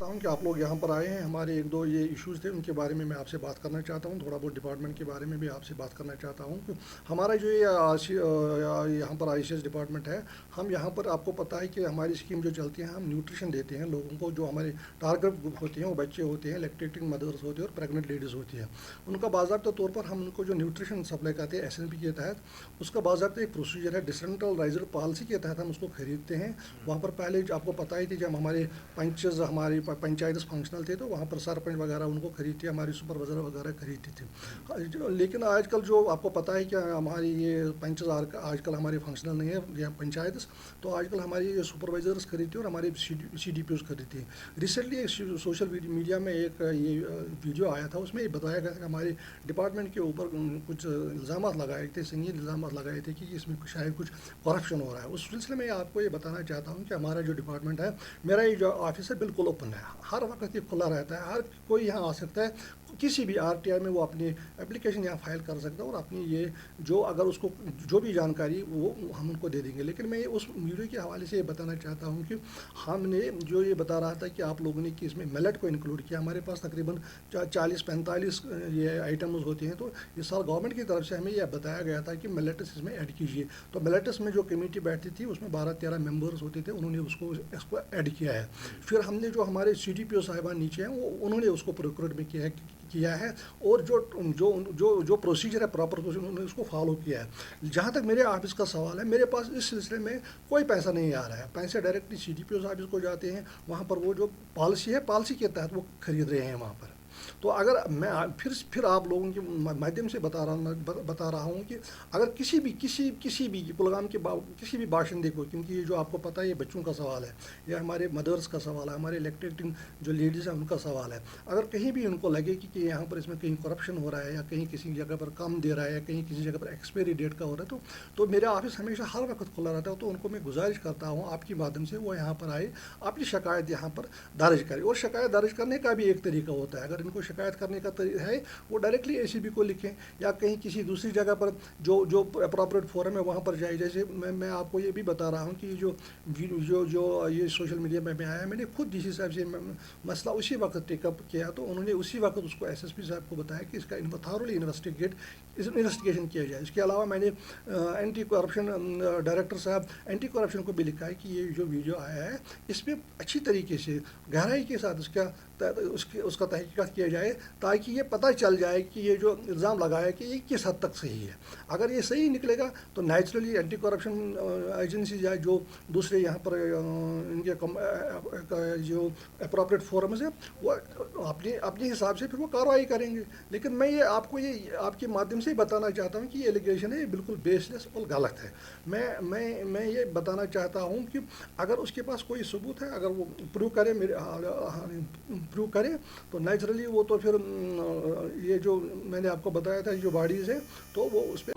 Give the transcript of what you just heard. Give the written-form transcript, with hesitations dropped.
हूँ कि आप लोग यहाँ पर आए हैं। हमारे एक दो ये इश्यूज़ थे, उनके बारे में मैं आपसे बात करना चाहता हूँ। थोड़ा बहुत डिपार्टमेंट के बारे में भी आपसे बात करना चाहता हूँ कि हमारा जो ये यहाँ पर आईसीएस डिपार्टमेंट है, हम यहाँ पर आपको पता है कि हमारी स्कीम जो चलती है, हम न्यूट्रिशन देते हैं लोगों को। जो हमारे टारगेट ग्रुप होते हैं वो बच्चे होते हैं, लैक्टेटिंग मदर्स होती हैं और प्रेगनेंट लेडीज़ होती हैं। उनका बाज़ाब्ता तौर पर हम उनको जो न्यूट्रिशन सप्लाई करते हैं एसएनपी के तहत, उसका बाज़ाब्ता एक प्रोसीजर है, डिसेंट्रलाइज्ड पॉलिसी के तहत हम उसको खरीदते हैं। वहाँ पर पहले आपको पता ही थी, जब हमारे पंचेज हमारी पंचायत फंक्शनल थे तो वहाँ पर सरपंच वगैरह उनको खरीदती, हमारी सुपरवाइजर वगैरह खरीदती थी। लेकिन आजकल जो आपको पता है कि हमारी ये पंचेज आजकल हमारी फंक्शनल नहीं है या पंचायत, तो आजकल हमारी ये सुपरवाइजर्स खरीदती है और हमारी CDPOs खरीदती है। रिसेंटली सोशल मीडिया में एक ये वीडियो आया था, उसमें ये बताया गया था कि हमारे डिपार्टमेंट के ऊपर कुछ इल्ज़ाम लगाए थे, संगीन इल्ज़ाम लगाए थे कि इसमें शायद कुछ करप्शन हो रहा है। उस सिलसिले में आपको ये बताना चाहता हूँ कि हमारा जो डिपार्टमेंट है, मेरा ये जो ऑफिस है बिल्कुल ओपन है, हर वक्त ये खुला रहता है, हर कोई यहाँ आ सकता है। किसी भी RTI में वो अपनी एप्लीकेशन यहाँ फाइल कर सकता है और अपनी ये जो अगर उसको जो भी जानकारी वो हम उनको दे देंगे। लेकिन मैं ये उस वीडियो के हवाले से ये बताना चाहता हूँ कि हमने जो ये बता रहा था कि आप लोगों ने कि इसमें मिलेट को इंक्लूड किया, हमारे पास तकरीबन 40-45 ये आइटम्स होती हैं। तो ये साल गवर्नमेंट की तरफ से हमें यह बताया गया था कि मिलेट्स इसमें ऐड कीजिए। तो मिलेट्स में जो कमेटी बैठती थी उसमें 12-13 मेंबर्स होते थे, उन्होंने इसको ऐड किया है। फिर हमने जो हमारे CDPO साहिबान नीचे हैं वो उन्होंने उसको प्रोक्योर में किया है और जो जो जो जो प्रोसीजर है, प्रॉपर प्रोसीजर, उन्होंने उसको फॉलो किया है। जहाँ तक मेरे ऑफिस का सवाल है, मेरे पास इस सिलसिले में कोई पैसा नहीं आ रहा है। पैसे डायरेक्टली CDPO ऑफिस को जाते हैं, वहाँ पर वो जो पॉलिसी है, पॉलिसी के तहत वो खरीद रहे हैं वहाँ पर। तो अगर मैं फिर आप लोगों के माध्यम से बता रहा हूँ कि अगर किसी भी कुलगाम के किसी भी बाशिंदे को, क्योंकि ये जो आपको पता है ये बच्चों का सवाल है, ये हमारे मदर्स का सवाल है, हमारे लैक्टेटिंग जो लेडीज़ हैं उनका सवाल है। अगर कहीं भी उनको लगे कि यहाँ पर इसमें कहीं करप्शन हो रहा है या कहीं किसी जगह पर कम दे रहा है या कहीं किसी जगह पर एक्सपायरी डेट का हो रहा है, तो मेरा ऑफिस हमेशा हर वक्त खुला रहता है। तो उनको मैं गुजारिश करता हूँ आपकी माध्यम से वो यहाँ पर आए, अपनी शिकायत यहाँ पर दर्ज करें। और शिकायत दर्ज करने का भी एक तरीका होता है। अगर इनको शिकायत करने का है वो डायरेक्टली ACB को लिखें या कहीं किसी दूसरी जगह पर जो अप्रोप्रिएट फोरम है वहाँ पर जाए। जैसे मैं आपको ये भी बता रहा हूँ कि जो ये सोशल मीडिया में आया, मैंने खुद DC साहब से मसला उसी वक्त टेकअप किया, तो उन्होंने उसी वक्त उसको SSP साहब को बताया कि इसका थॉरली इन्वेस्टिगेशन किया जाए। इसके अलावा मैंने एंटी करप्शन डायरेक्टर साहब एंटी करप्शन को भी लिखा है कि ये जो वीडियो आया है इसमें अच्छी तरीके से गहराई के साथ उसका तहकीकात किया जाए, ताकि ये पता चल जाए कि ये जो इल्ज़ाम लगाया है कि ये किस हद तक सही है। अगर ये सही निकलेगा तो नेचुरली एंटी करप्शन एजेंसी या जो दूसरे यहाँ पर इनके जो अप्रोप्रिएट फोरम्स है वो अपने हिसाब से फिर वो कार्रवाई करेंगे। लेकिन मैं ये आपको ये आपके माध्यम से ही बताना चाहता हूँ कि ये एलिगेशन है, ये बिल्कुल बेसलेस और गलत है। मैं ये बताना चाहता हूँ कि अगर उसके पास कोई सबूत है, अगर वो प्रूव करे तो नेचुरली वो तो फिर ये जो मैंने आपको बताया था जो बॉडीज़ है तो वो उस पर